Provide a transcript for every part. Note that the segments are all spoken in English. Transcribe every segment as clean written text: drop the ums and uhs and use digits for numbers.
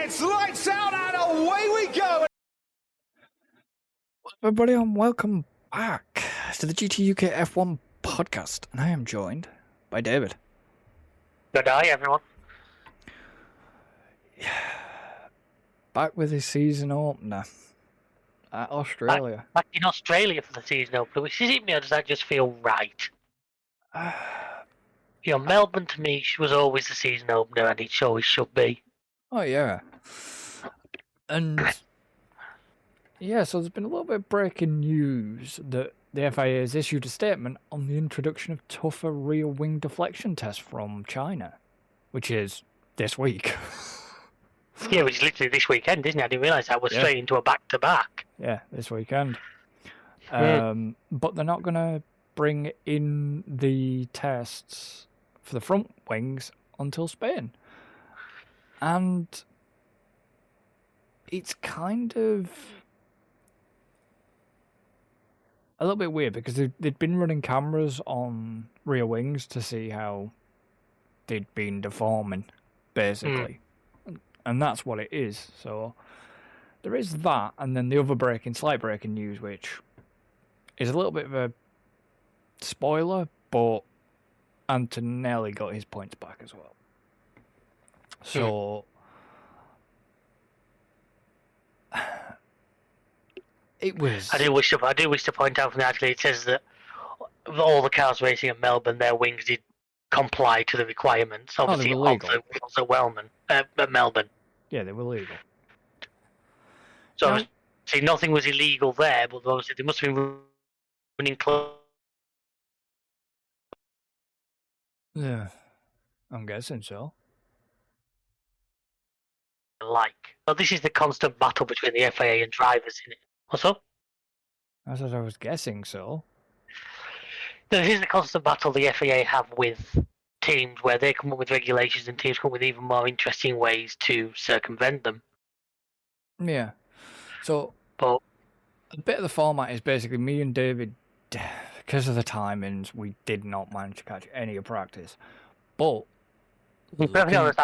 It's lights out and away we go. Everybody, and welcome back to the GT UK F1 podcast, and I am joined by David. Good day, everyone. Back with his season opener at Australia. Back in Australia for the season opener, which isn't me, or does that just feel right? Melbourne to me was always the season opener, and it always should be. Oh yeah, and yeah, so there's been a little bit of breaking news that the FIA has issued a statement on the introduction of tougher rear wing deflection tests from China, which is this week. Yeah, which is literally this weekend, isn't it? I didn't realise that was straight into a back-to-back. Yeah, this weekend. But they're not going to bring in the tests for the front wings until Spain. And it's kind of a little bit weird because they'd been running cameras on rear wings to see how they'd been deforming, basically. And that's what it is. So there is that, and then the other slight breaking news, which is a little bit of a spoiler, but Antonelli got his points back as well. So it was. I do wish to point out from the article it says that all the cars racing at Melbourne, their wings did comply to the requirements. Obviously, they were legal. At Melbourne. Yeah, they were legal. So obviously nothing was illegal there, but obviously they must have been running close. Yeah, I'm guessing so. So this is the constant battle between the FIA and drivers in it. What's up? I said I was guessing so. This is the constant battle the FIA have with teams, where they come up with regulations and teams come up with even more interesting ways to circumvent them. Yeah. So a bit of the format is basically me and David, because of the timings, we did not manage to catch any of practice. But to be perfectly honest,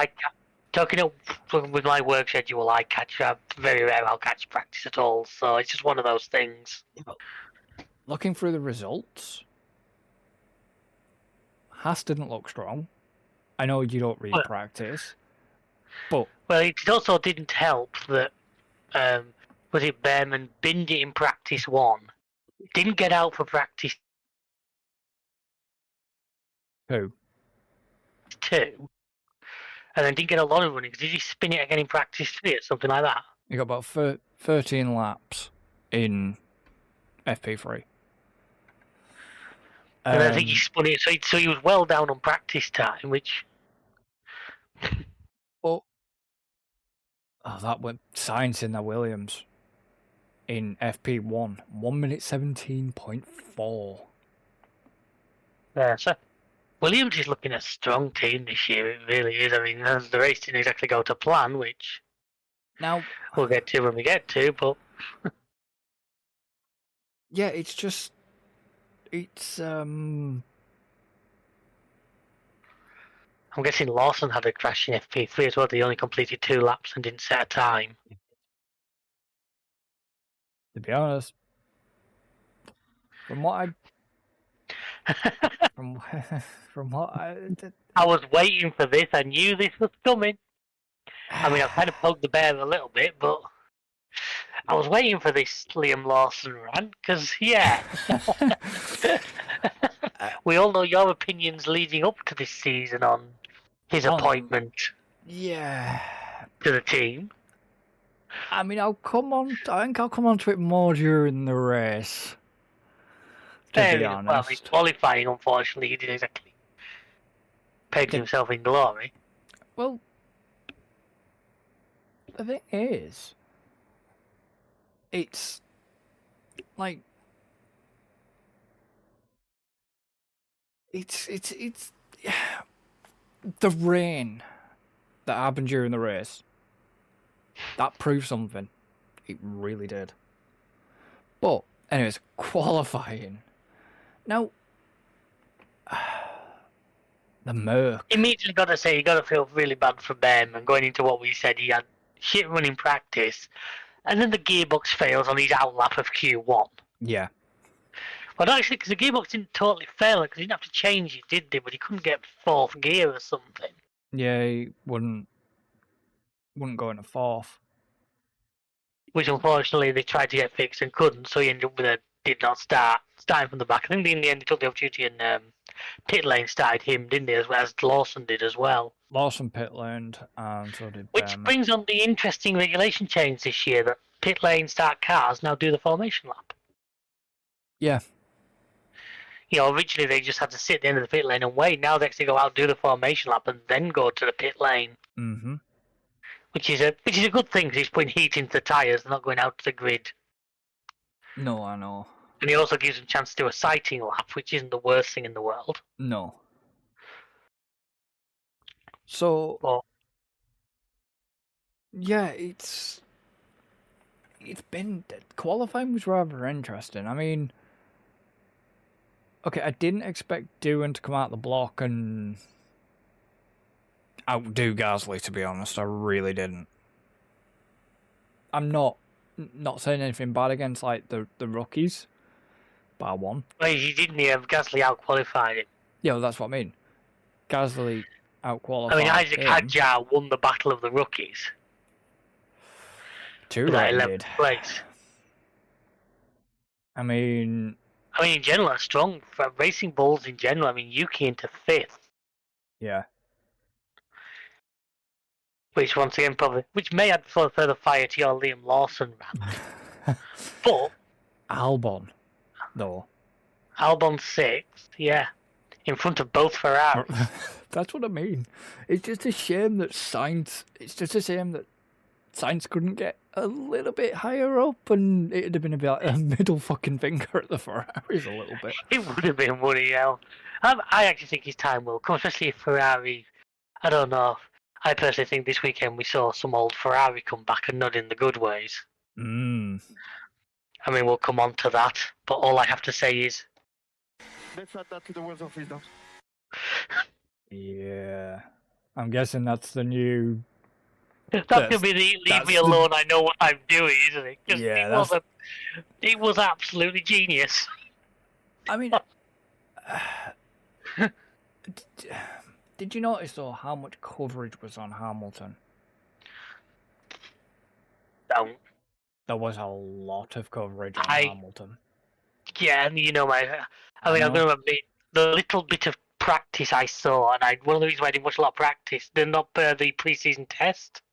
talking with my work schedule, very rare I'll catch practice at all. So it's just one of those things. Looking through the results, Haas didn't look strong. I know you don't read practice, but it also didn't help that was it Behrman binned it in practice 1, didn't get out for practice 2, and then didn't get a lot of runnings. Did he spin it again in practice 3 or something like that? He got about 13 laps in FP3. And I think he spun it, so he was well down on practice time, which... that went Sainz in the Williams in FP1, 1:17.4. Yeah, so Williams is looking a strong team this year. It really is. I mean, the race didn't exactly go to plan, which now we'll get to when we get to. But yeah, it's I'm guessing Lawson had a crash in FP3 as well. They only completed 2 laps and didn't set a time. To be honest, from what I was waiting for this. I knew this was coming. I mean, I've kind of poked the bear a little bit, but I was waiting for this Liam Lawson rant because, we all know your opinions leading up to this season on his appointment. Yeah, to the team. I mean, I think I'll come on to it more during the race. To be honest. Well, in qualifying, unfortunately, he didn't exactly paint himself in glory. Well, the thing is, it's like it's the rain that happened during the race. That proved something. It really did. But anyways, qualifying. Now, the Merc. Immediately got to say, you got to feel really bad for Ben, and going into what we said, he shit run in practice, and then the gearbox fails on his outlap of Q1. Yeah. Well, not actually, because the gearbox didn't totally fail, because he didn't have to change it, did they? But he couldn't get fourth gear or something. Yeah, he wouldn't go into fourth. Which unfortunately they tried to get fixed and couldn't, so he ended up with a did not start, starting from the back. I think in the end he took the opportunity and pit lane started him, didn't he, as Lawson did as well. Lawson pit laned, and so did Which Behrman. brings on the interesting regulation change this year that pit lane start cars now do the formation lap. Yeah. You know, originally they just had to sit at the end of the pit lane and wait. Now they actually go out, do the formation lap, and then go to the pit lane. Mm-hmm. Which is a good thing because he's putting heat into the tyres, not going out to the grid. No, I know. And he also gives them a chance to do a sighting lap, which isn't the worst thing in the world. No. So, But yeah, it's been, qualifying was rather interesting. I mean, okay, I didn't expect Doohan to come out the block and outdo Gasly, to be honest. I really didn't. I'm not saying anything bad against like the rookies, bar one. well, he didn't have Gasly out qualified him. Yeah, well, that's what I mean. Gasly out-qualified I mean, Isaac him. Hadjar won the battle of the rookies. Too With that right, 11th did. place. I mean, in general, a strong for Racing Bulls in general. I mean, Yuki into 5th. yeah. Which once again which may add further fire to your Liam Lawson rant. But Albon, though. Albon 6th, yeah. In front of both Ferraris. That's what I mean. It's just a shame that Sainz couldn't get a little bit higher up, and it'd have been a bit like a middle fucking finger at the Ferraris a little bit. It would have been money, hell. I actually think his time will come, especially if Ferrari. I don't know. I personally think this weekend we saw some old Ferrari come back and not in the good ways. Mm. I mean, we'll come on to that, but all I have to say is. Let's add that to the words of wisdom. Yeah. I'm guessing that's the new. That's going to be the leave me alone, I know what I'm doing, isn't it? Yeah, it was absolutely genius. I mean, did you notice, though, how much coverage was on Hamilton? Don't. There was a lot of coverage on Hamilton. Yeah, and I'm going to admit, the little bit of practice I saw, and one of the reasons why I didn't watch a lot of practice, the pre-season test.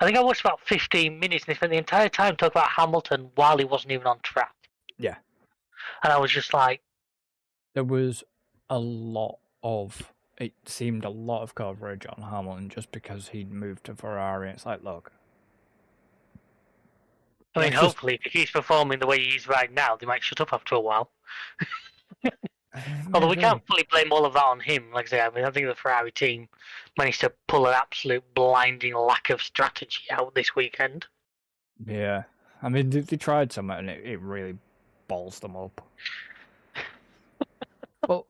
I think I watched about 15 minutes, and they spent the entire time talking about Hamilton while he wasn't even on track. Yeah. And I was just like... There was it seemed a lot of coverage on Hamilton just because he'd moved to Ferrari. It's like, look. I mean, hopefully, if he's performing the way he is right now, they might shut up after a while. Although we can't fully blame all of that on him. Like I say, I think the Ferrari team managed to pull an absolute blinding lack of strategy out this weekend. Yeah. I mean, they tried something and it really balls them up. But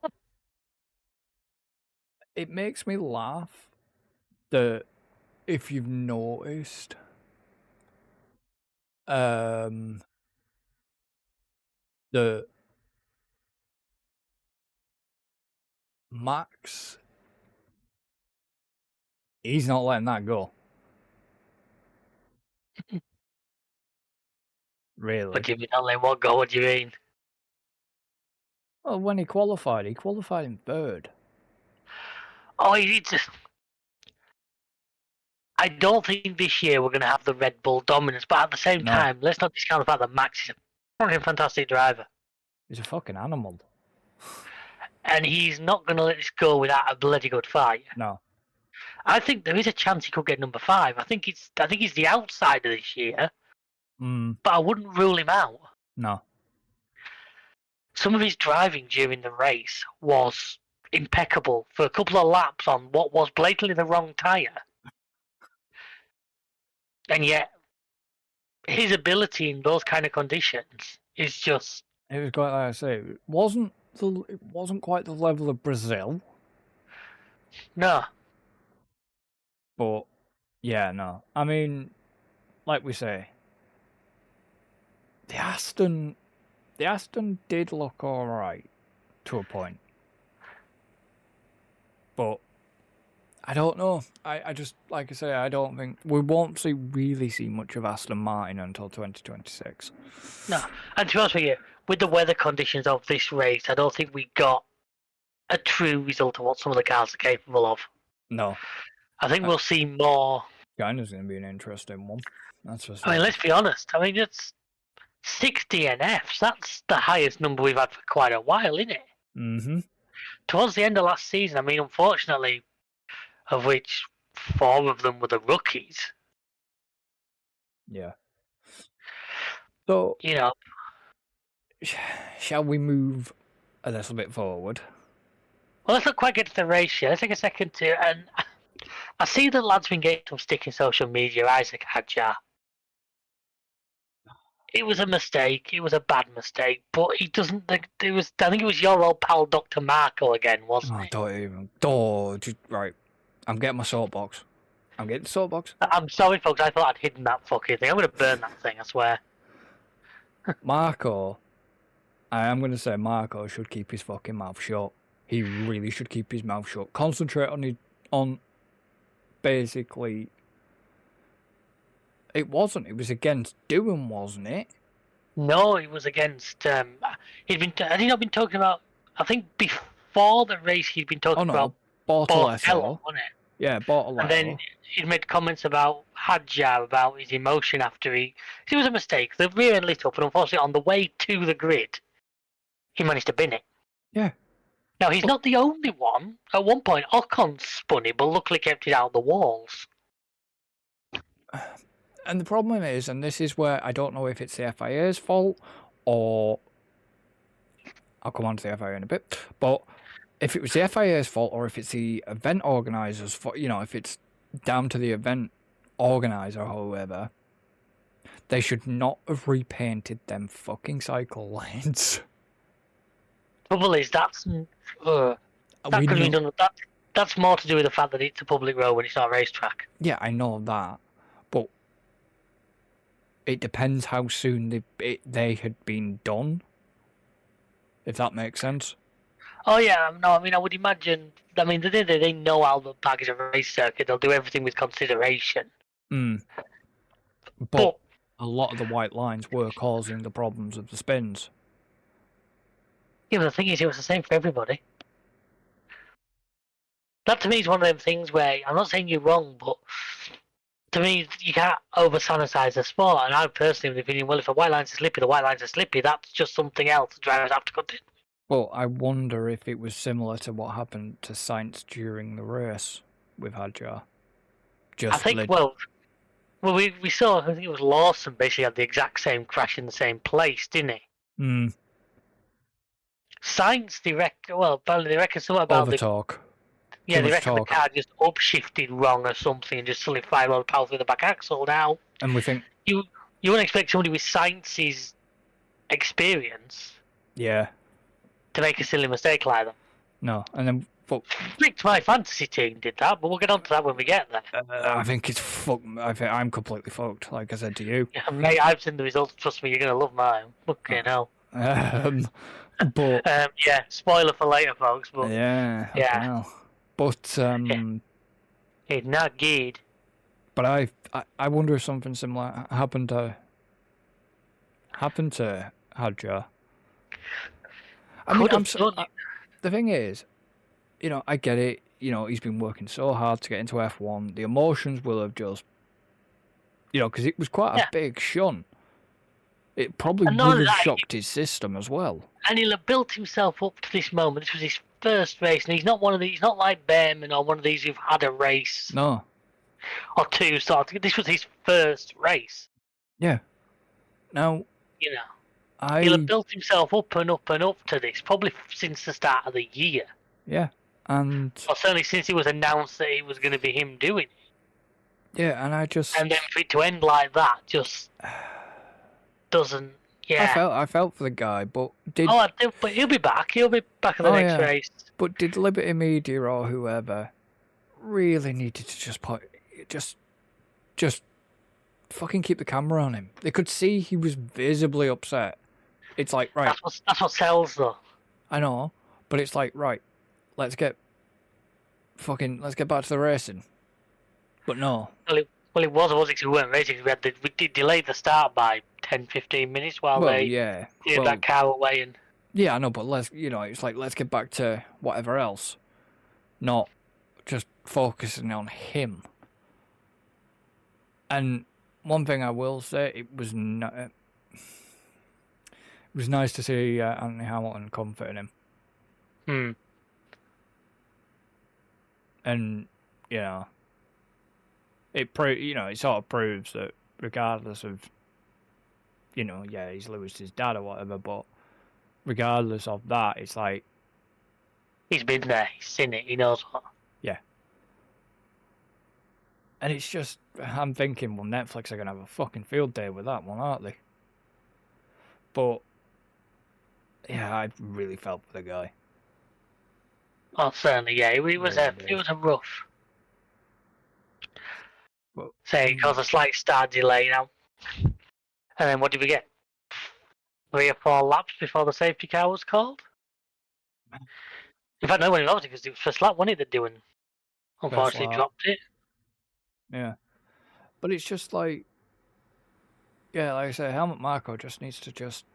it makes me laugh that if you've noticed, the Max, he's not letting that go. Really? What do you mean, not letting what go? What do you mean? Well, when he qualified in 3rd. Oh, he just... I don't think this year we're going to have the Red Bull dominance, but at the same time, let's not discount the fact that Max is a fucking fantastic driver. He's a fucking animal. And he's not going to let this go without a bloody good fight. No. I think there is a chance he could get number 5. I think he's the outsider this year, but I wouldn't rule him out. No. Some of his driving during the race was impeccable for a couple of laps on what was blatantly the wrong tyre. And yet, his ability in those kind of conditions is just... It was quite, like I say, it wasn't quite the level of Brazil. No. But Yeah, no. I mean, like we say, the Aston did look all right to a point, but I don't know. I just, like I say, I don't think we won't really see much of Aston Martin until 2026. No, and to be honest with you, with the weather conditions of this race, I don't think we got a true result of what some of the cars are capable of. No, I think we'll see more. China's going to be an interesting one. That's for I mean, certain. let's be honest. I mean, it's 6 DNFs. That's the highest number we've had for quite a while, isn't it? Mm-hmm. Towards the end of last season, I mean, unfortunately, of which 4 of them were the rookies. Yeah. So, You know, shall we move a little bit forward? well, let's not quite get to the race yet. Let's take a second to, and I see the lad's been getting some stick in social media, Isaac Hadjar. It was a mistake. It was a bad mistake, but he doesn't. It was. I think it was your old pal, Dr. Marco, again, wasn't Oh, it? don't even. Oh, right. I'm getting my soapbox. I'm getting the soapbox. I'm sorry, folks. I thought I'd hidden that fucking thing. I'm going to burn that thing, I swear. Marco, I am going to say Marco should keep his fucking mouth shut. He really should keep his mouth shut. Concentrate on basically. It wasn't. It was against doing, wasn't it? No, it was against. He'd been. Had he not been talking about? I think before the race, he'd been talking about Bortolesso. wasn't it? Yeah, Bortolesso. And then he'd made comments about Hadjar, about his emotion after it was a mistake. The rear end lit up, and unfortunately, on the way to the grid, he managed to bin it. Yeah. Now, he's not the only one. At one point, Ocon spun it, but luckily kept it out of the walls. And the problem is, and this is where I don't know if it's the FIA's fault or... I'll come on to the FIA in a bit. But if it was the FIA's fault or if it's the event organisers' fault, if it's down to the event organiser or whoever, they should not have repainted them fucking cycle lanes. Trouble is, that's more to do with the fact that it's a public road when it's not a racetrack. Yeah, I know that, but it depends how soon they had been done. If that makes sense. Oh yeah, no, I mean I would imagine. I mean they know Albert Park is a race circuit. They'll do everything with consideration. But a lot of the white lines were causing the problems of the spins. Yeah, but the thing is, it was the same for everybody. That to me is one of them things where I'm not saying you're wrong, but to me you can't over-sanitize the sport. And I personally am of the opinion, well, if a white line's are slippy, the white lines are slippy. That's just something else the drivers have to cut in. Well, I wonder if it was similar to what happened to Sainz during the race with Hadjar. I think, we saw, I think it was Lawson basically had the exact same crash in the same place, didn't he? Sainz, they reckon something about Overtalk. Yeah, they reckon the car just upshifted wrong or something and just suddenly fired a lot of power through the back axle now. And we think... You wouldn't expect somebody with Sainz's experience... Yeah. ...to make a silly mistake like that. No, and then... Fricked my fantasy team did that, but we'll get on to that when we get there. I think it's fucked. I'm completely fucked, like I said to you. Yeah, mate, I've seen the results. Trust me, you're going to love mine. Fucking hell. But... yeah, spoiler for later, folks, but... Yeah. Hell. But, It's not good. But I wonder if something similar happened to Hadjar. I mean, the thing is, I get it. He's been working so hard to get into F1. The emotions will have just, because it was quite a big shunt. It probably would have shocked his system as well. And he'll have built himself up to this moment. This was his first race, and he's not one of these. He's not like Behrman or one of these who've had a race. No. Or two. This was his first race. Yeah. Now. He'll have built himself up and up and up to this, probably since the start of the year. Yeah, and... Or certainly since it was announced that it was going to be him doing it. Yeah, and I just... And then for it to end like that just doesn't... Yeah. I felt for the guy, but but he'll be back. He'll be back in the next race. But did Liberty Media or whoever really needed to just just fucking keep the camera on him. They could see he was visibly upset. It's like, right, That's what sells, though. I know, but it's like, right, let's get back to the racing. But no. Well, it was, we weren't racing. We did delay the start by 10, 15 minutes while they cleared that car away. And yeah, I know, but it's like, let's get back to whatever else. Not just focusing on him. And one thing I will say, it was nice to see Anthony Hamilton comforting him. And, it sort of proves that regardless of, he's Lewis's dad or whatever, but regardless of that, it's like... He's been there, he's seen it, he knows what. Yeah. And it's just, I'm thinking, well, Netflix are going to have a fucking field day with that one, aren't they? But, yeah, I really felt for the guy. Oh, certainly, yeah. It was a rough. Well, Say, it caused a slight start delay now. And then what did we get? 3 or 4 laps before the safety car was called? In fact, no one knows it because it was first lap, wasn't it, that Doohan unfortunately dropped it? Yeah. But it's just like... Yeah, like I say, Helmut Marko just needs to just...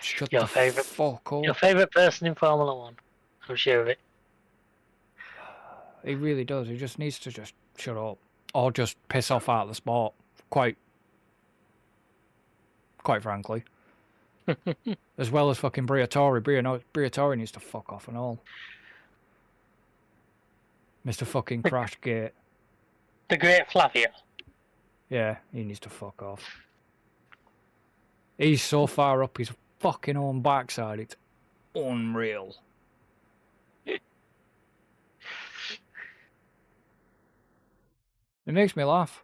Shut the fuck up. Your favourite person in Formula 1. I'm sure of it. He really does. He just needs to just shut up. Or just piss off out of the sport. Quite frankly. As well as fucking Briatore. Briatore needs to fuck off and all. Mr. fucking Crashgate. The great Flavio. Yeah, he needs to fuck off. He's so far up his fucking own backside, it's unreal. It makes me laugh.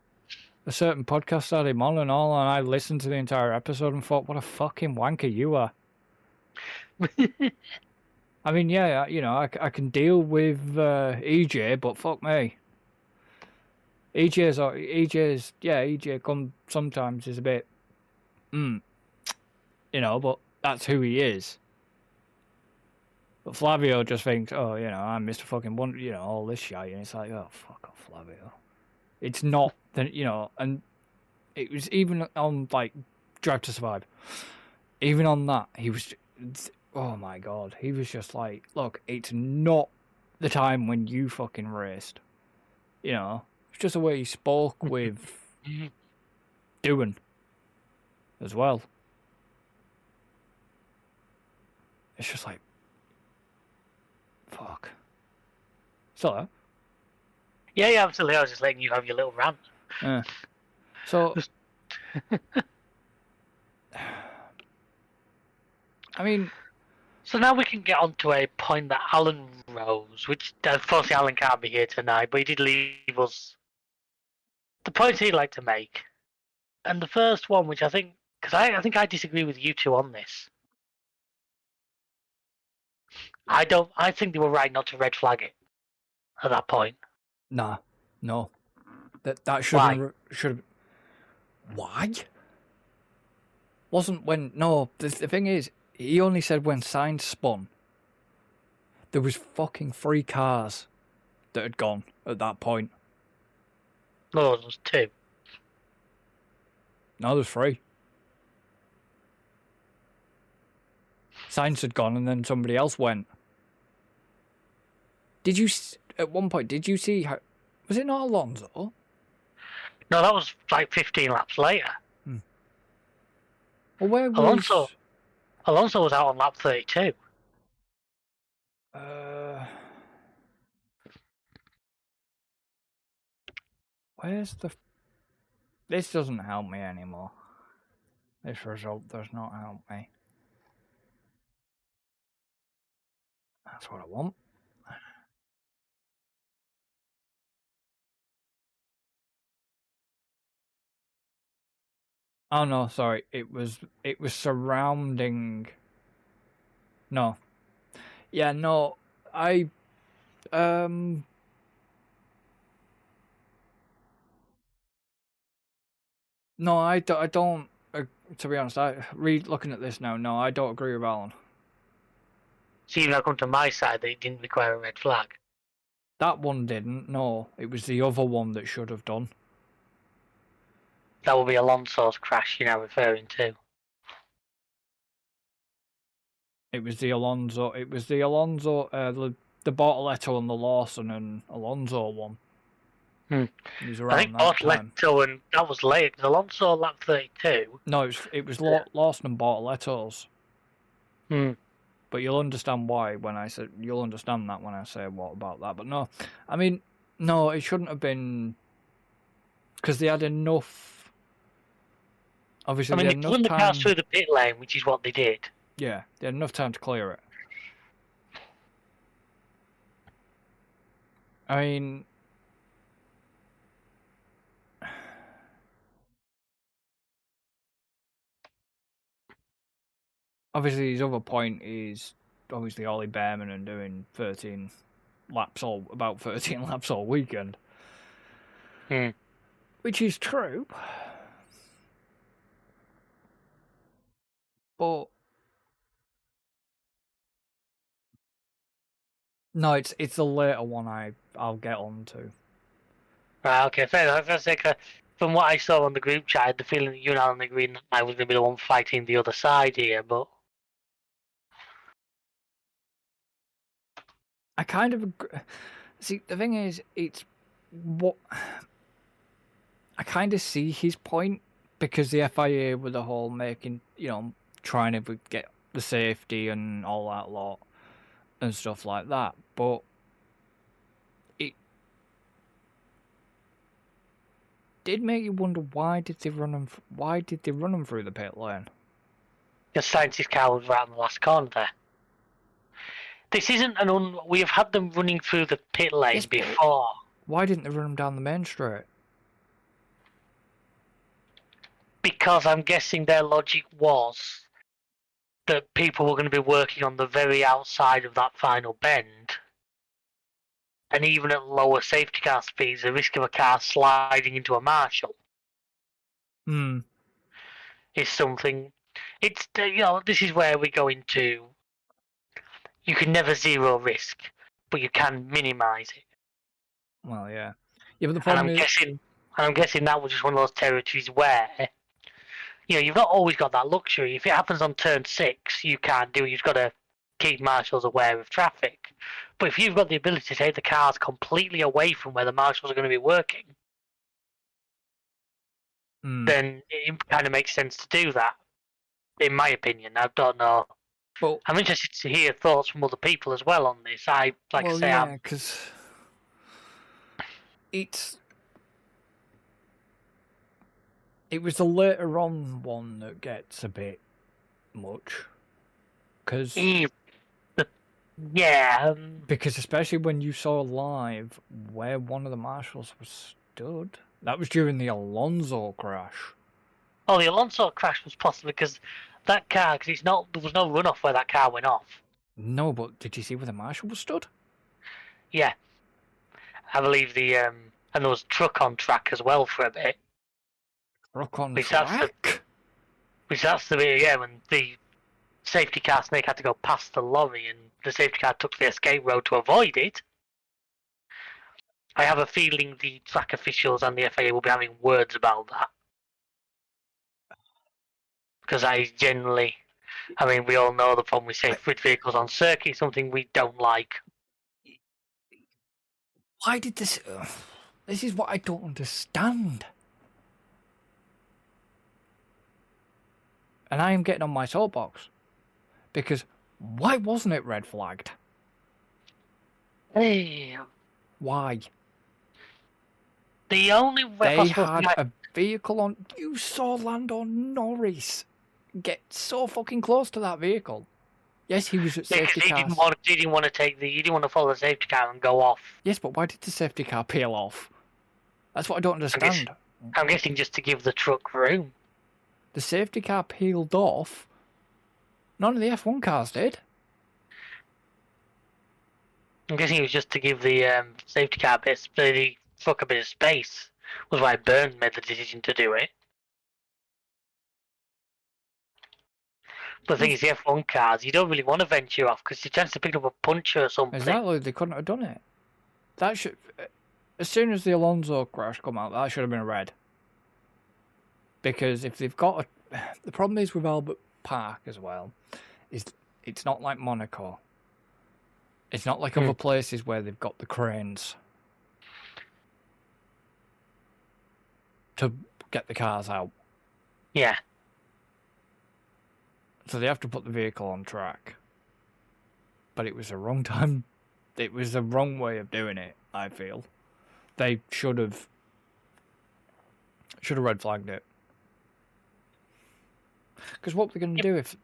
A certain podcast had him on and all, and I listened to the entire episode and thought, what a fucking wanker you are. I mean, yeah, I can deal with EJ, but fuck me. EJ sometimes is a bit, but that's who he is. But Flavio just thinks, I'm Mr. fucking Wonder, all this shit, and it's like, oh, fuck off, Flavio. It's not, and it was even on, like, Drive to Survive. Even on that, he was, oh my God, he was just like, look, it's not the time when you fucking raced. It's just the way he spoke with Doohan as well. It's just like, fuck. So, yeah, absolutely. I was just letting you have your little rant. Yeah. So, I mean... So now we can get on to a point that Alan rose, which, unfortunately, Alan can't be here tonight, but he did leave us the points he'd like to make. And the first one, which I think, because I think I disagree with you two on this. I think they were right not to red flag it at that point. Nah, no. That should. Why? Wasn't when. No, the thing is, he only said when Sainz spun. There was fucking 3 cars that had gone at that point. No, there was 2. No, there's 3. Sainz had gone and then somebody else went. At one point, did you see how... Was it not Alonso? No, that was like 15 laps later. Well, where was... Alonso was out on lap 32. Where's the... This doesn't help me anymore. This result does not help me. That's what I want. Oh no, sorry. It was surrounding. No. Yeah, no. No, I don't. To be honest, looking at this now. No, I don't agree with Alan. So you've now come to my side that it didn't require a red flag. That one didn't. No, it was the other one that should have done. That will be Alonso's crash you're now referring to. It was the Alonso. It was the Alonso. The Bortoletto and the Lawson and Alonso one. It was around I think that time. Bortoletto and that was late because Alonso lap 32. No, it was Lawson and Bortoletto's. But you'll understand why when I said you'll understand that when I say what about that. But no, I mean no, it shouldn't have been because they had enough. Obviously, I mean, they run the cars through the pit lane, which is what they did. Yeah, they had enough time to clear it. I mean, obviously, his other point is obviously Ollie Behrman and doing 13 laps about 13 laps all weekend, which is true. But no, it's the later one I'll get on to. Right, okay, fair enough. I think, from what I saw on the group chat, I had the feeling that you and Alan agreed that I was going to be the one fighting the other side here, but I kind of agree. See, the thing is, it's what I kind of see his point because the FIA with the whole making, trying to get the safety and all that lot and stuff like that, but it did make you wonder why did they run them through the pit lane? because Sainz's car was right on the last corner there. This isn't we have had them running through the pit lane before. Why didn't they run them down the main straight? Because I'm guessing their logic was that people were going to be working on the very outside of that final bend. And even at lower safety car speeds, the risk of a car sliding into a marshal is something. It's this is where we go into. You can never zero risk, but you can minimise it. Well, yeah. But the problem I'm guessing that was just one of those territories where, you've not always got that luxury. If it happens on turn 6, you can't do it. You've got to keep marshals aware of traffic. But if you've got the ability to take the cars completely away from where the marshals are going to be working, then it kind of makes sense to do that, in my opinion. I don't know. Well, I'm interested to hear thoughts from other people as well on this. because it was the later on one that gets a bit much. Because because especially when you saw live where one of the marshals was stood, that was during the Alonso crash. Oh, the Alonso crash was possible because that car, there was no runoff where that car went off. No, but did you see where the marshal was stood? Yeah, I believe and there was truck on track as well for a bit. Truck on track? Which that's the bit, when the safety car snake had to go past the lorry and the safety car took the escape road to avoid it. I have a feeling the track officials and the FIA will be having words about that. Because we all know the problem with safe vehicles on circuit, something we don't like. Why did this... this is what I don't understand. And I am getting on my soapbox. Because why wasn't it red flagged? Hey. Why? The only way they had a vehicle on... You saw Lando Norris get so fucking close to that vehicle. Yes, he was at safety car. He didn't want to follow the safety car and go off. Yes, but why did the safety car peel off? That's what I don't understand. I'm guessing just to give the truck room. The safety car peeled off. None of the F1 cars did. I'm guessing it was just to give the safety car the truck a bit of space. Was why Burns made the decision to do it. The thing is, the F1 cars, you don't really want to venture off because you chance to pick up a puncher or something. Exactly, they couldn't have done it. That should, as soon as the Alonso crash come out, that should have been a red. Because if they've got the problem is with Albert Park as well, is it's not like Monaco. It's not like other places where they've got the cranes to get the cars out. Yeah. So they have to put the vehicle on track. But it was the wrong time. It was the wrong way of doing it, I feel. They should have red flagged it. Because what were they going to do if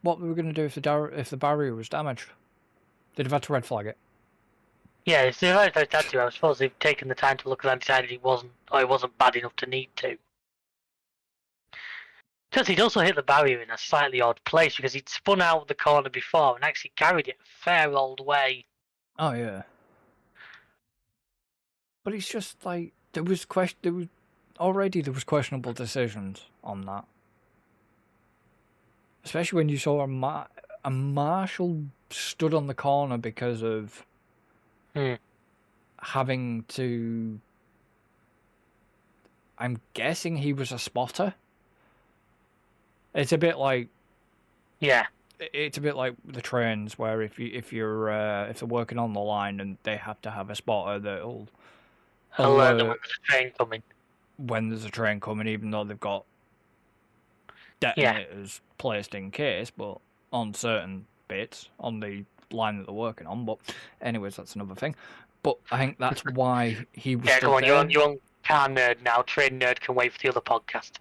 the barrier was damaged? They'd have had to red flag it. Yeah, if they had to, I suppose they've taken the time to look at that and decided it wasn't bad enough to need to. Because he'd also hit the barrier in a slightly odd place because he'd spun out the corner before and actually carried it a fair old way. Oh yeah. But it's just like there was questionable decisions on that. Especially when you saw a marshal stood on the corner because of having to. I'm guessing he was a spotter. It's a bit like. Yeah. It's a bit like the trains where if they're working on the line and they have to have a spotter that'll alert them when there's a train coming. When there's a train coming, even though they've got detonators placed in case, but on certain bits on the line that they're working on. But anyways, that's another thing. But I think that's why he was. Yeah, stood go on. there. You're on car nerd now. Train nerd can wait for the other podcast.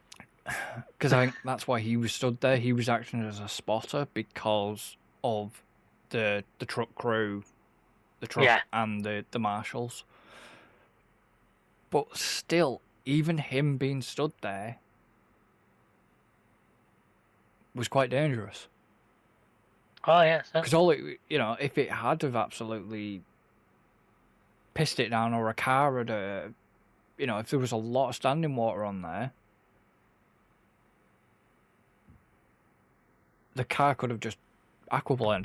Because I think that's why he was stood there. He was acting as a spotter because of the truck crew, the truck and the marshals. But still, even him being stood there was quite dangerous. Oh yeah, because if it had have absolutely pissed it down, or a car had, if there was a lot of standing water on there, the car could have just aquaplaned.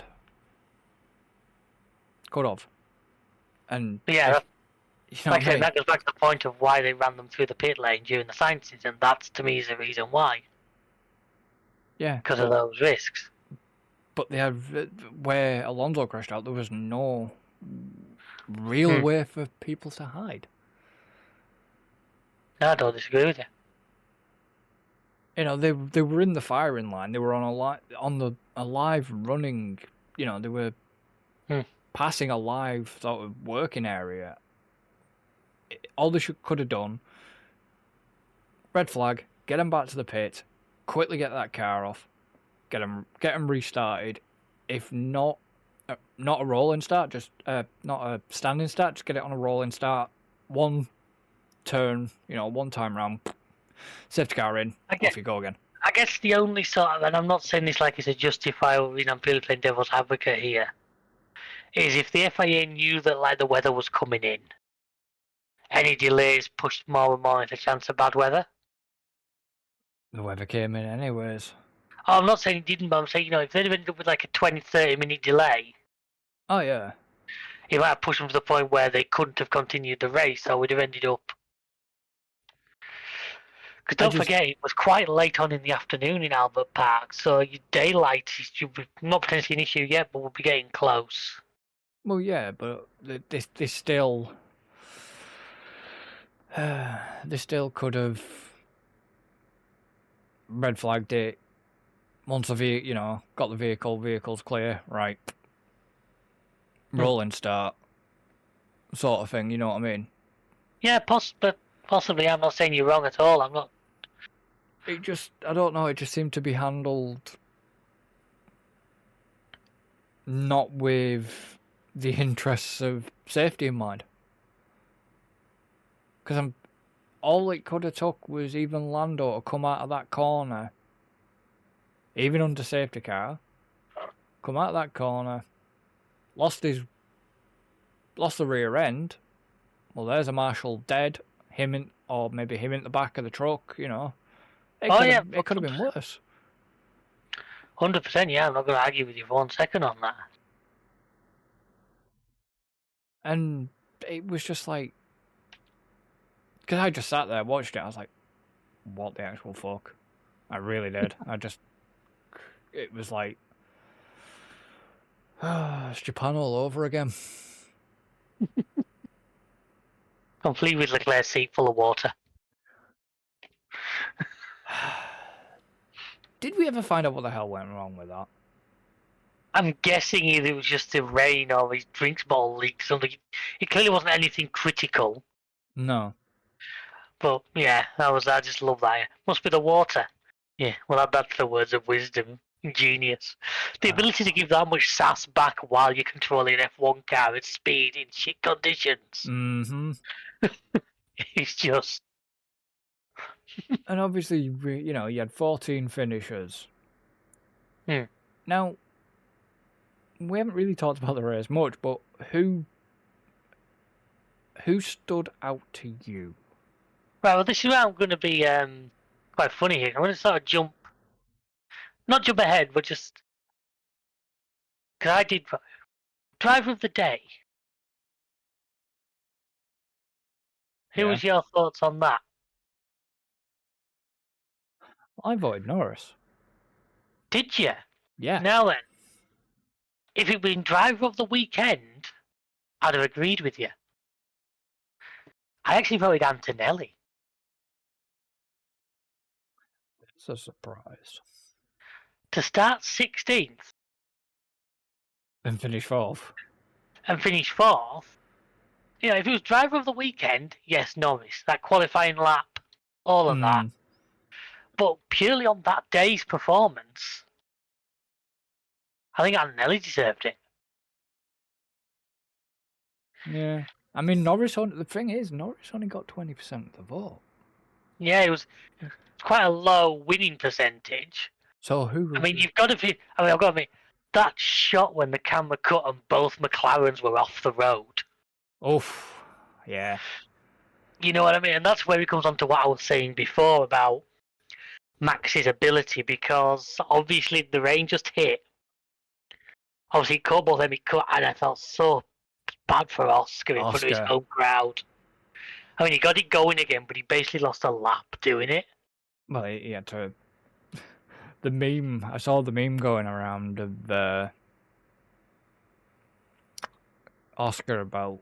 Could have. And yeah, like I said, that goes back to the point of why they ran them through the pit lane during the sciences, and that's to me is the reason why. Yeah, because of those risks. But they had where Alonso crashed out. There was no real way for people to hide. No, I don't disagree with you. They were in the firing line. They were on a live running. They were passing a live sort of working area. All they could have done, red flag, get them back to the pit, quickly get that car off, get them restarted. If not a rolling start, just not a standing start, just get it on a rolling start. One turn, one time round. Safety car in, off you go again. I guess the only sort of, and I'm not saying this like it's a justifiable, I'm purely playing devil's advocate here, is if the FIA knew that like the weather was coming in, any delays pushed more and more into the chance of bad weather. The weather came in anyways. Oh, I'm not saying it didn't, but I'm saying, if they'd have ended up with like a 20-30 minute delay. Oh yeah. It might have pushed them to the point where they couldn't have continued the race, so we'd have ended up. Because don't forget, it was quite late on in the afternoon in Albert Park, so your daylight is not potentially an issue yet, but we'll be getting close. Well, yeah, but they still could have red flagged it once the got the vehicle's clear, right? Rolling start, sort of thing. You know what I mean? Yeah, possibly. I'm not saying you're wrong at all. I'm not. I don't know, it just seemed to be handled not with the interests of safety in mind. Because all it could have took was even Lando to come out of that corner, even under safety car, come out of that corner, lost the rear end. Well, there's a marshal dead, or maybe him in the back of the truck, It could have been worse. 100%, yeah, I'm not going to argue with you for 1 second on that. And it was just like, because I just sat there, watched it, I was like, what the actual fuck? I really did. It was like, it's Japan all over again. Complete with Leclerc's seat full of water. Did we ever find out what the hell went wrong with that? I'm guessing either it was just the rain or his drinks bottle leaked something. It clearly wasn't anything critical. No. But yeah, I just love that. Must be the water. Yeah, well, add that to the words of wisdom. Genius. The ability to give that much sass back while you're controlling an F1 car at speed in shit conditions. Mm-hmm. It's just... And obviously, you know, you had 14 finishers. Now, we haven't really talked about the race much, but who stood out to you? Right, well, this is where I'm going to be quite funny here. I'm going to sort of not jump ahead, but just... Because I did... Driver of the Day. Who was your thoughts on that? I voted Norris. Did you? Yeah. Now then, if it'd been driver of the weekend, I'd have agreed with you. I actually voted Antonelli. It's a surprise. To start 16th And finish 4th. and finish 4th, you know, if it was driver of the weekend, yes, Norris. That qualifying lap, all of that. But purely on that day's performance, I think Antonelli deserved it. Yeah. I mean, the thing is, Norris only got 20% of the vote. Yeah, it was quite a low winning percentage. So who... I mean, you've got to be... I mean, I've got to admit, that shot when the camera cut and both McLarens were off the road. Oof. Yeah. You know what I mean? And that's where it comes on to what I was saying before about Max's ability, because obviously the rain just hit. Obviously, it caught both of them, it cut, and I felt so bad for Oscar in front of his own crowd. I mean, he got it going again, but he basically lost a lap doing it. Well, he had to... The meme, I saw the meme going around of Oscar about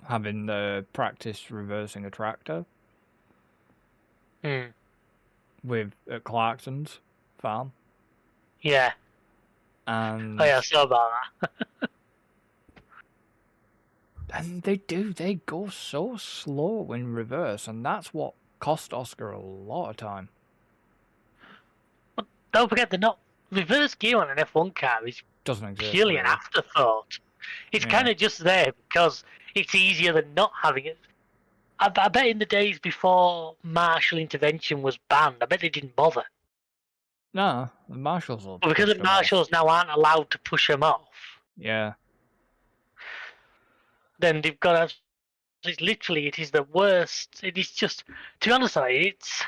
having the practice reversing a tractor at Clarkson's farm. Yeah. And oh yeah, I saw about that. And they go so slow in reverse, and that's what cost Oscar a lot of time. But don't forget, reverse gear on an F1 car is Doesn't exist, purely an really. afterthought. It's kind of just there because it's easier than not having it. I bet in the days before martial intervention was banned, I bet they didn't bother. No, the marshals will. But because the marshals now aren't allowed to push them off. Yeah. Then they've got to... It's literally, it is the worst. It is just... To be honest, it's...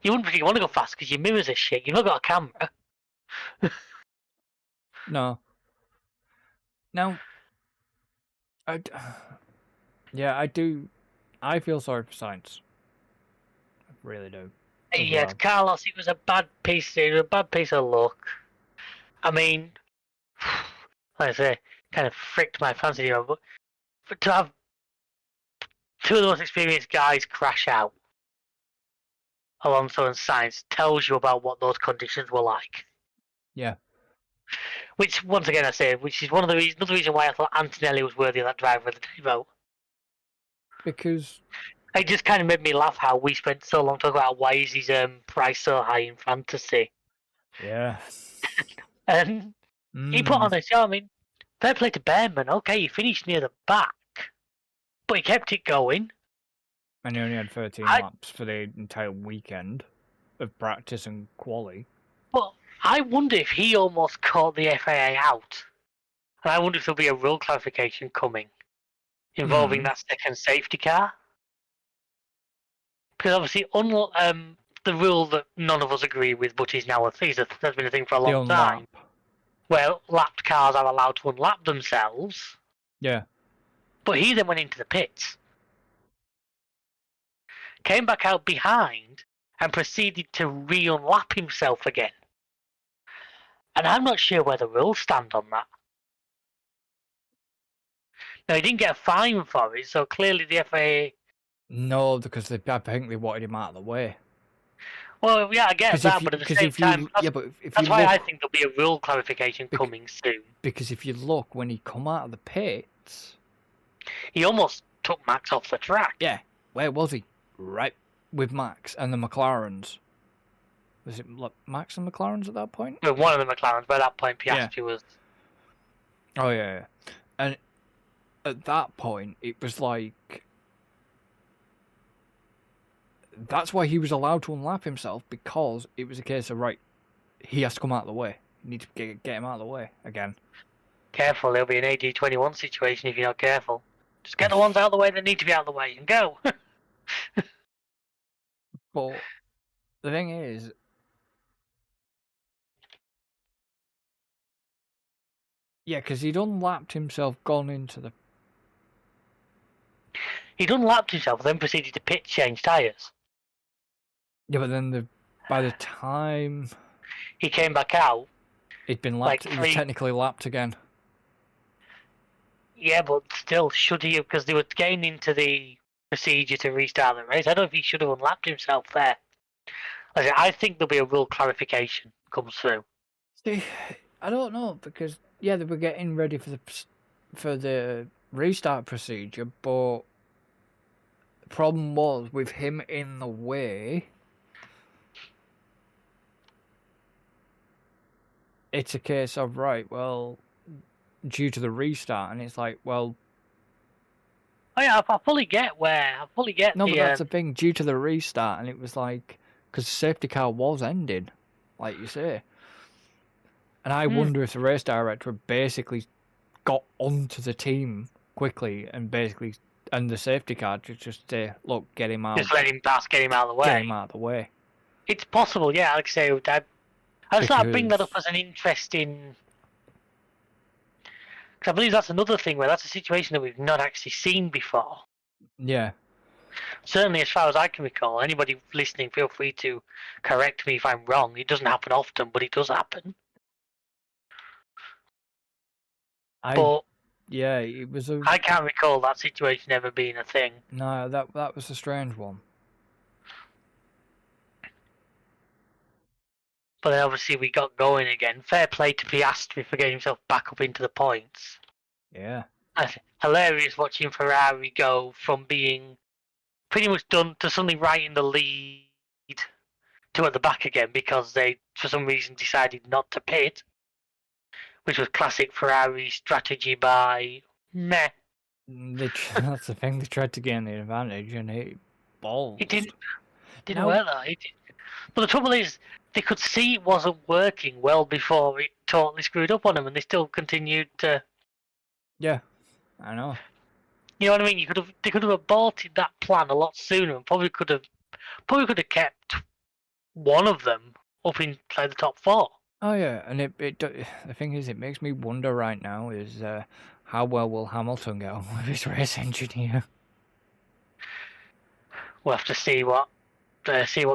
You wouldn't really want to go fast because your mirrors are shit. You've not got a camera. No. Now... I do... I feel sorry for Sainz. I really do. Yeah, well. Carlos, it was a bad piece. It was a bad piece of luck. I mean, like I say, kind of fricked my fancy here, but to have two of the most experienced guys crash out, Alonso and Sainz, tells you about what those conditions were like. Yeah. Which, once again, I say, which is another reason why I thought Antonelli was worthy of that driver of the day vote. Because it just kind of made me laugh how we spent so long talking about why is his price so high in fantasy. Yeah. And he put on a show. I mean, fair play to Behrman. Okay, he finished near the back, but he kept it going. And he only had 13 laps for the entire weekend of practice and quali. But I wonder if he almost caught the FIA out. And I wonder if there'll be a rule clarification coming involving that second safety car. Because obviously, the rule that none of us agree with, but is now has been a thing for a The long time, unlap. where lapped cars are allowed to unlap themselves. Yeah. But he then went into the pits, came back out behind, and proceeded to re-unlap himself again. And I'm not sure where the rules stand on that. Now, he didn't get a fine for it, so clearly the FAA... No, because I think they wanted him out of the way. Well, yeah, I get that, but at the same time, that's why I think there'll be a rule clarification coming soon. Because if you look, when he come out of the pits... He almost took Max off the track. Yeah, where was he? Right with Max and the McLarens. Was it Max and McLarens at that point? Well, one of the McLarens, but at that point Piastri was... Oh, yeah. And at that point, it was like... That's why he was allowed to unlap himself, because it was a case of, right, he has to come out of the way. You need to get him out of the way again. Careful, there'll be an AG21 situation if you're not careful. Just get the ones out of the way that need to be out of the way and go. But the thing is, yeah, because he'd unlapped himself, gone into the... He'd unlapped himself, then proceeded to pit change tyres. Yeah, but then by the time he came back out, he'd been lapped. He was technically lapped again. Yeah, but still, should he have? Because they were getting into the procedure to restart the race. I don't know if he should have unlapped himself there. I think there'll be a rule clarification comes through. See, I don't know, because yeah, they were getting ready for the restart procedure, but the problem was with him in the way. It's a case of, right, well, due to the restart, and it's like, well... Oh yeah, I fully get No, but that's the thing, due to the restart, and it was like... Because the safety car was ending, like you say. And I wonder if the race director basically got onto the team quickly, and the safety car to just say, look, get him out. Just let him pass, get him out of the way. Get him out of the way. It's possible, yeah, like I say, I just thought I'd bring that up as an interesting... Because I believe that's another thing where that's a situation that we've not actually seen before. Yeah. Certainly, as far as I can recall, anybody listening, feel free to correct me if I'm wrong. It doesn't happen often, but it does happen. Yeah, it was a... I can't recall that situation ever being a thing. No, that was a strange one. But then obviously we got going again. Fair play to Piastri for getting himself back up into the points. Yeah. And hilarious watching Ferrari go from being pretty much done to suddenly right in the lead to at the back again because they, for some reason, decided not to pit. Which was classic Ferrari strategy by meh. That's the thing, they tried to gain the advantage and it balls. It didn't work though. But the trouble is, they could see it wasn't working well before it totally screwed up on them, and they still continued to. Yeah, I know. You know what I mean? They could have aborted that plan a lot sooner, and probably could have kept one of them up inside the top four. Oh yeah, and the thing is, it makes me wonder right now is how well will Hamilton get on with his race engineer? We'll have to see what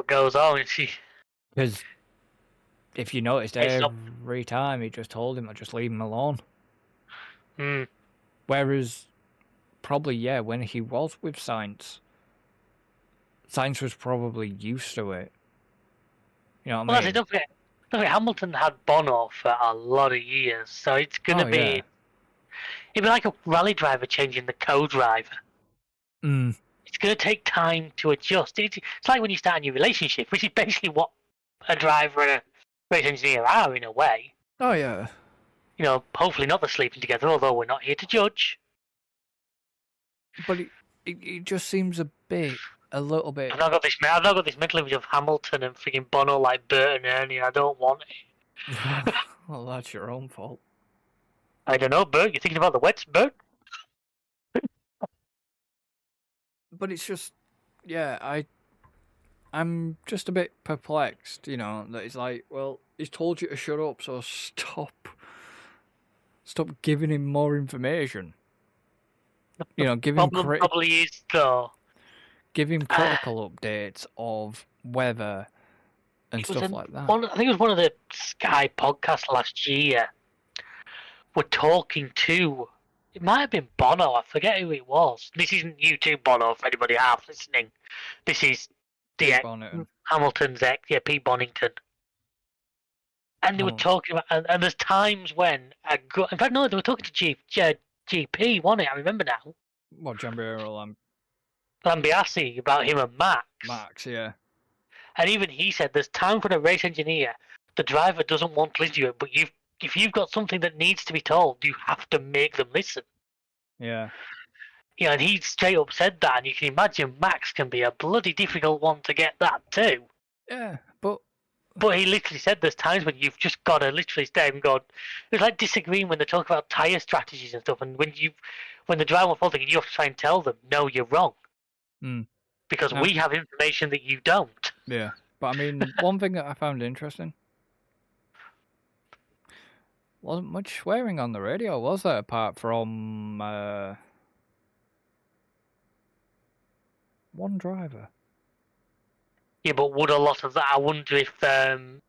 goes on. Because if you noticed, every time he just told him to just leave him alone. Whereas, probably, yeah, when he was with Sainz was probably used to it. You know what I mean? Don't forget, Hamilton had Bono for a lot of years, so it's going to be... Yeah. It'd be like a rally driver changing the co-driver. Mm. It's going to take time to adjust. It's like when you start a new relationship, which is basically what a driver and a race engineer are, in a way. Oh, yeah. You know, hopefully not the sleeping together, although we're not here to judge. But it just seems a little bit... I've not got this mental image of Hamilton and freaking Bono like Bert and Ernie, I don't want it. Well, that's your own fault. I don't know, Bert, you thinking about the wets, Bert? But it's just... Yeah, I'm just a bit perplexed, that it's like, well, he's told you to shut up, so stop giving him more information. Give him Problem probably is though. give him critical updates of weather and stuff like that. I think it was one of the Sky podcasts last year. Were talking to. It might have been Bono. I forget who it was. This isn't YouTube Bono for anybody half listening. This is Pete Bonington. Hamilton's ex, Pete Bonington. And they were talking about, and there's times when in fact, no, they were talking to GP, wasn't it? I remember now. What, Gianpiero Lambiasi about him and Max. Max, yeah. And even he said there's time for the race engineer. The driver doesn't want to listen to it, but if you've got something that needs to be told, you have to make them listen. Yeah. And he straight up said that, and you can imagine Max can be a bloody difficult one to get that too. Yeah, but he literally said there's times when you've just got to literally stay and go. It's like disagreeing when they talk about tyre strategies and stuff, and when the driver wants something, and you have to try and tell them, no, you're wrong. Because we have information that you don't. Yeah, but I mean, one thing that I found interesting, wasn't much swearing on the radio, was there, apart from one driver? Yeah, but would a lot of that, I wonder if the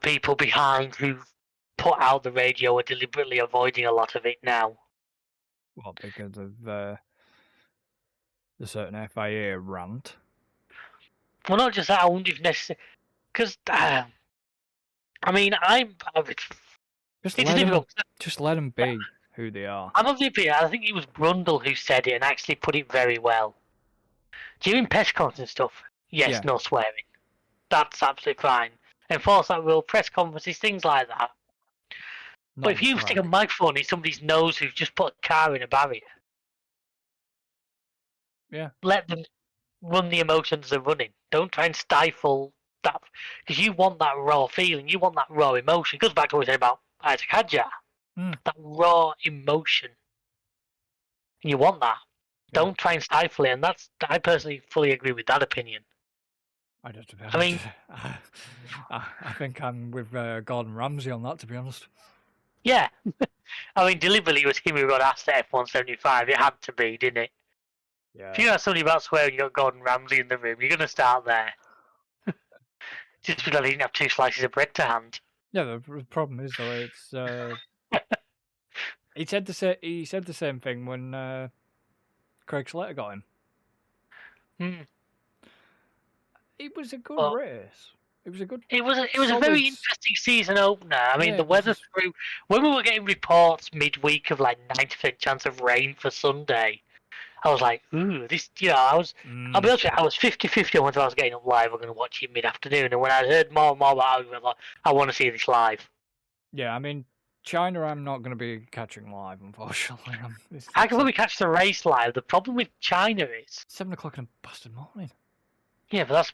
people behind who put out the radio are deliberately avoiding a lot of it now. Well, because of the certain FIA rant. Well, not just that, I wonder if necessarily... Because, I mean, Just let them be who they are. I'm of the opinion, I think it was Brundle who said it and actually put it very well. During press conferences and stuff, yes, no swearing. That's absolutely fine. Enforce that rule, press conferences, things like that. But if you stick a microphone in somebody's nose who's just put a car in a barrier, let them run the emotions they're running. Don't try and stifle that, because you want that raw feeling, you want that raw emotion. It goes back to what we said about Isaac Hadjar. That raw emotion. You want that. Yeah. Don't try and stifle it, and I personally fully agree with that opinion. I mean, I think I'm with Gordon Ramsay on that, to be honest. Yeah. I mean, deliberately it was him who got asked at F175. It had to be, didn't it? Yeah. If you ask somebody about swearing, you got Gordon Ramsay in the room, you're going to start there. Just because he didn't have 2 slices of bread to hand. Yeah, the problem is, though, it's... he said the same thing when Craig Slater got him. It was a good race. It was a good... It was a very interesting season opener. I mean, the weather through... When we were getting reports midweek of like 90% chance of rain for Sunday, I was like, ooh, this... I'll be honest with you, I was 50-50 on whether I was getting up live or going to watch it mid-afternoon. And when I heard more and more about it, I was like, I want to see this live. Yeah, I mean, China I'm not going to be catching live, unfortunately. I can probably catch the race live. The problem with China is... 7 o'clock in the bastard morning. Yeah, but that's...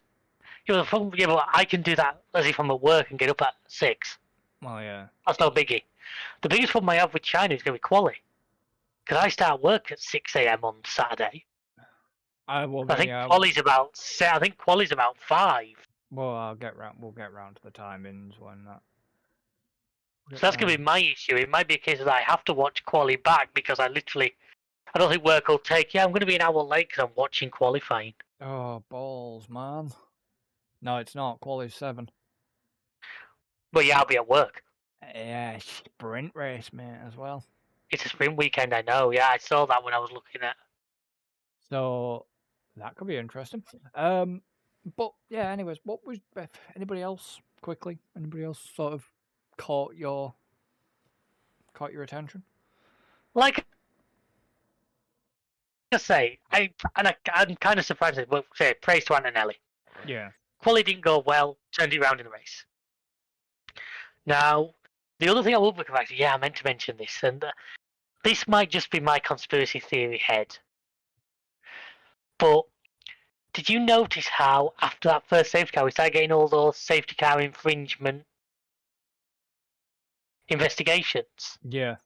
the problem, but I can do that as if I'm at work and get up at 6. Well, yeah. That's no biggie. The biggest problem I have with China is going to be quali. Because I start work at 6 a.m. on Saturday. I think quali's about 5. Well, we'll get round to the timings when that... So that's going to be my issue. It might be a case that I have to watch quali back because I don't think work will take... I'm going to be an hour late because I'm watching qualifying. Oh, balls, man. No, it's not. Quali's 7. Well, yeah, I'll be at work. Yeah, sprint race, mate, as well. It's a sprint weekend, I know. Yeah, I saw that when I was looking at. So that could be interesting. But yeah, anyways, what was anybody else quickly? Anybody else sort of caught your attention? Like I say, I'm kind of surprised. But say praise to Antonelli. Yeah. Quali didn't go well. Turned it around in the race. Now, the other thing I will be back to, I meant to mention this, and this might just be my conspiracy theory head. But did you notice how after that first safety car, we started getting all those safety car infringement investigations? Yeah.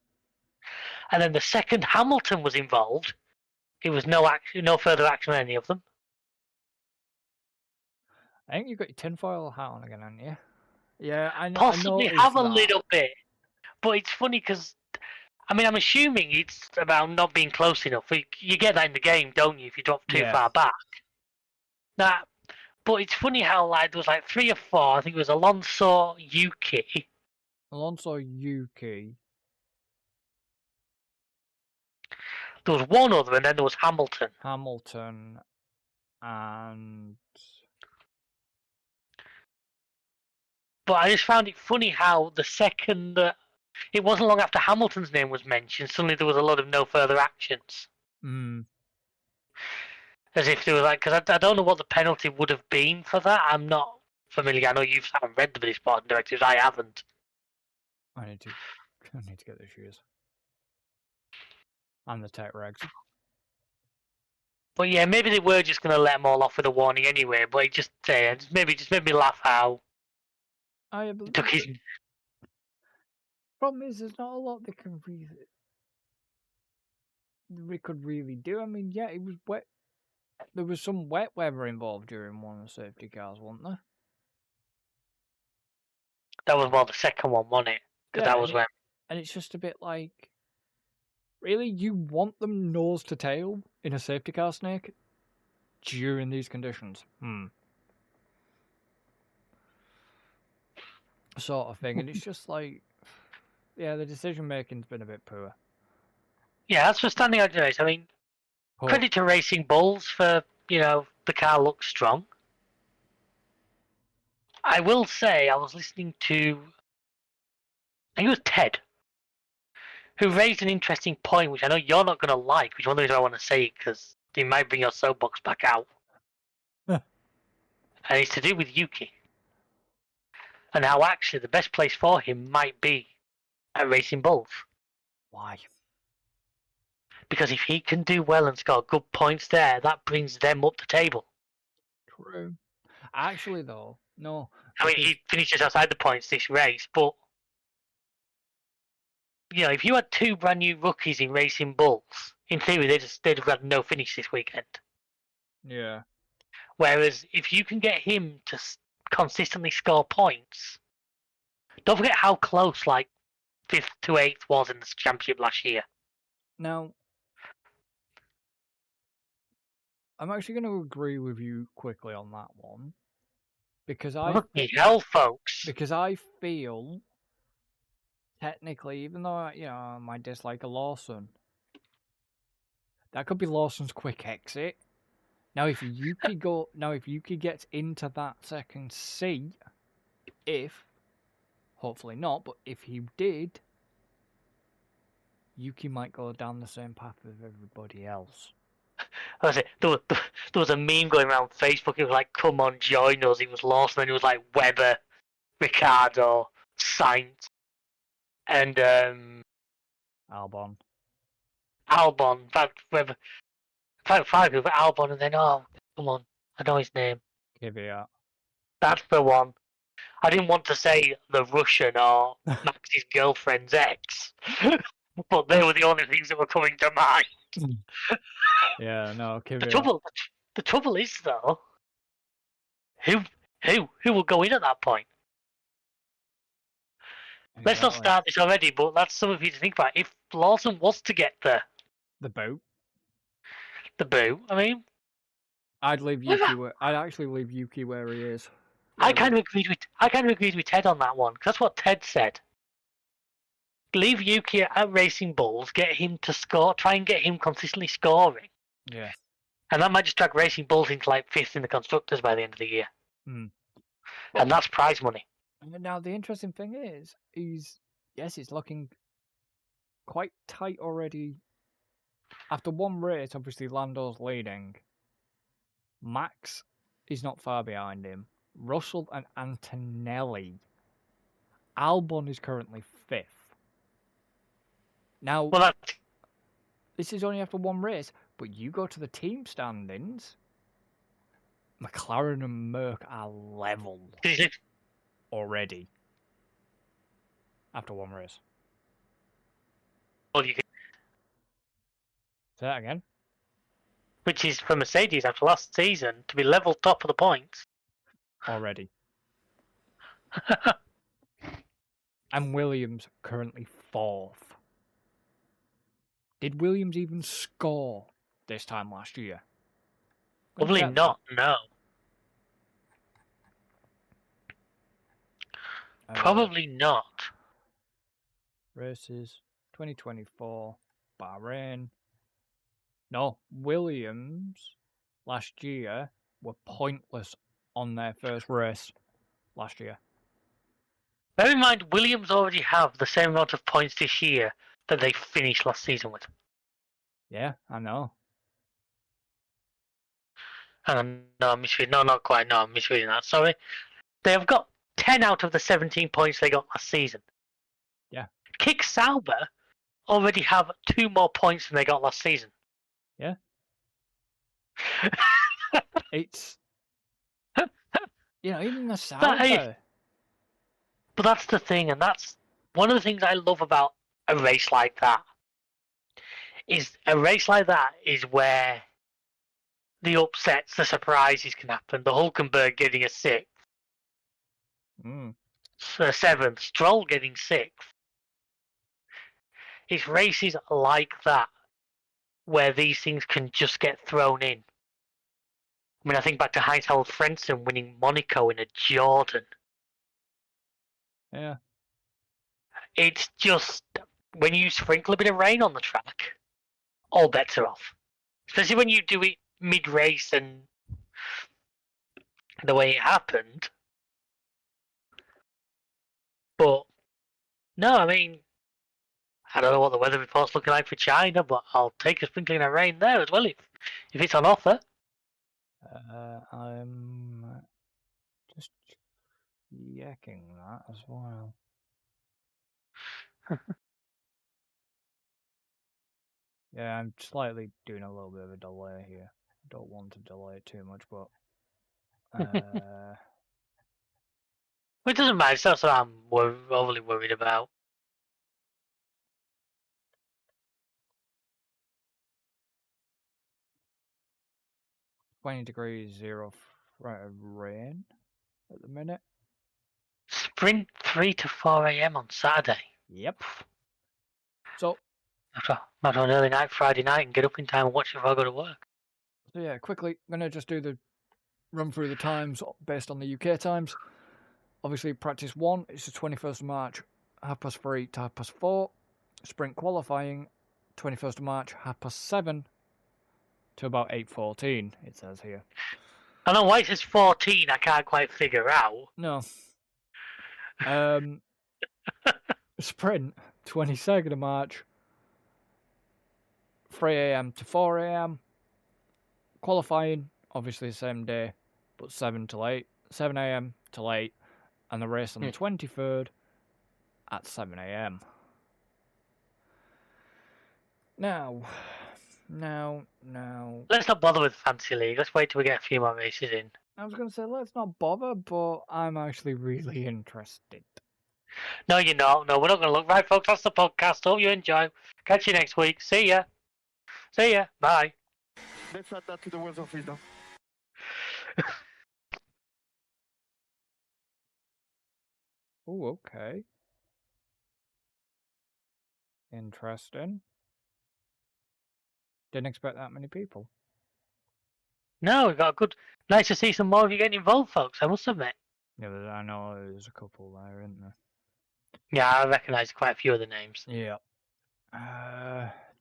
And then the second Hamilton was involved, it was no further action on any of them. I think you've got your tinfoil hat on again, haven't you? Yeah, I know. Possibly I have a that. little bit, but it's funny because I mean I'm assuming it's about not being close enough. You get that in the game, don't you? If you drop too far back. That, but it's funny how like there was like 3 or 4. I think it was Alonso, Yuki. Alonso, Yuki. There was one other, and then there was Hamilton. Hamilton, and But I just found it funny how the second that it wasn't long after Hamilton's name was mentioned, suddenly there was a lot of no further actions. As if they were like, because I don't know what the penalty would have been for that. I'm not familiar. I know you haven't read the Sporting directives. I haven't. I need to get the shoes and the tech regs. But yeah, maybe they were just going to let them all off with a warning anyway. But it just maybe just made me laugh how I he took his. Problem is, there's not a lot they could really do. I mean, yeah, it was wet. There was some wet weather involved during one of the safety cars, wasn't there? That was more the second one, wasn't it? Because that was when. And it's just a bit like, really, you want them nose to tail in a safety car, Snake, during these conditions? Sort of thing, and it's just like, yeah, the decision making's been a bit poor. Yeah, as for standing out race, I mean, credit to Racing Bulls for the car looks strong. I will say I was listening to, I think it was Ted, who raised an interesting point, which I know you're not going to like, which one of the reasons I want to say because it might bring your soapbox back out. And it's to do with Yuki. And how actually the best place for him might be at Racing Bulls. Why? Because if he can do well and score good points there, that brings them up the table. True. Actually, though, no. I mean, he finishes outside the points this race, but if you had 2 brand new rookies in Racing Bulls, in theory they'd have had no finish this weekend. Yeah. Whereas if you can get him to consistently score points, don't forget how close like 5th to 8th was in the championship last year. Now, I'm actually going to agree with you quickly on that one. Because folks. I feel, technically, even though I might dislike a Lawson, that could be Lawson's quick exit. Now, if Yuki gets into that second seat, hopefully not, but if he did, Yuki might go down the same path as everybody else. There was a meme going around Facebook. It was like, "Come on, join us." It was Lawson, and it was like Webber, Ricciardo, Sainz, and Albon. In fact, Webber. In fact, 5 people, Albon, and then come on, I know his name. Kvyat. That's the one. I didn't want to say the Russian or Max's girlfriend's ex, but they were the only things that were coming to mind. Yeah, no, Kvyat. The trouble is though, who will go in at that point? Exactly. Let's not start this already, but that's something for you to think about. If Lawson was to get the boot, I mean, I'd leave Yuki. I'd actually leave Yuki where he is. I kind of agreed with Ted on that one because that's what Ted said. Leave Yuki at Racing Bulls, get him to score, try and get him consistently scoring. Yeah. And that might just drag Racing Bulls into like 5th in the constructors by the end of the year. And that's prize money. Now the interesting thing is, it's looking quite tight already. After one race, obviously Lando's leading. Max is not far behind him. Russell and Antonelli. Albon is currently 5th. Now, this is only after one race, but you go to the team standings, McLaren and Merc are level already after one race. Well, you can... Say that again. Which is for Mercedes after last season to be level top of the points. already. And Williams currently 4th. Did Williams even score this time last year? Probably Check not, no. that. Probably not. Races 2024 Bahrain. No, Williams last year were pointless on their first race last year. Bear in mind, Williams already have the same amount of points this year that they finished last season with. Yeah, I know. Hang on, no, I'm misreading. No, not quite. No, I'm misreading that. Sorry. They have got 10 out of the 17 points they got last season. Yeah. Kick Sauber already have 2 more points than they got last season. Yeah. It's even the Sauber. But that's the thing, and that's one of the things I love about a race like that. Is where the upsets, the surprises can happen. The Hulkenberg getting a 6th, 7th, Stroll getting 6th. It's races like that where these things can just get thrown in. I mean, I think back to Heinz-Harald Frentzen winning Monaco in a Jordan. Yeah. It's just, when you sprinkle a bit of rain on the track, all bets are off. Especially when you do it mid-race and the way it happened. But, no, I mean, I don't know what the weather report's looking like for China, but I'll take a sprinkling of rain there as well if it's on offer. I'm just checking that as well. Yeah, I'm slightly doing a little bit of a delay here. I don't want to delay it too much, but It doesn't matter. It's not something I'm overly worried about. -20 0 rain at the minute. Sprint 3 to 4 a.m. on Saturday. Yep. So After an early night Friday night and get up in time and watch it before I go to work. So yeah, quickly, I'm going to just do the run through the times based on the UK times. Obviously, practice 1 is the 21st of March, 3:30 to 4:30. Sprint qualifying, 21st of March, 7:30 to about 8:14, it says here. I know why it says 14, I can't quite figure out. No. Sprint, 22nd of March, 3 a.m. to 4 a.m. Qualifying, obviously the same day, but 7 a.m. till 8, and the race on the 23rd at 7 a.m. Now. Let's not bother with Fantasy League. Let's wait till we get a few more races in. I was going to say, let's not bother, but I'm actually really interested. No, you're not. No, we're not going to look. Right, folks, that's the podcast. Hope you enjoy. Catch you next week. See ya. Bye. Let's add that to the words of wisdom. Oh, okay. Interesting. Didn't expect that many people. No, we got a good. Nice to see some more of you getting involved, folks. I must admit. Yeah, but I know there's a couple there, isn't there? Yeah, I recognise quite a few of the names. Yeah.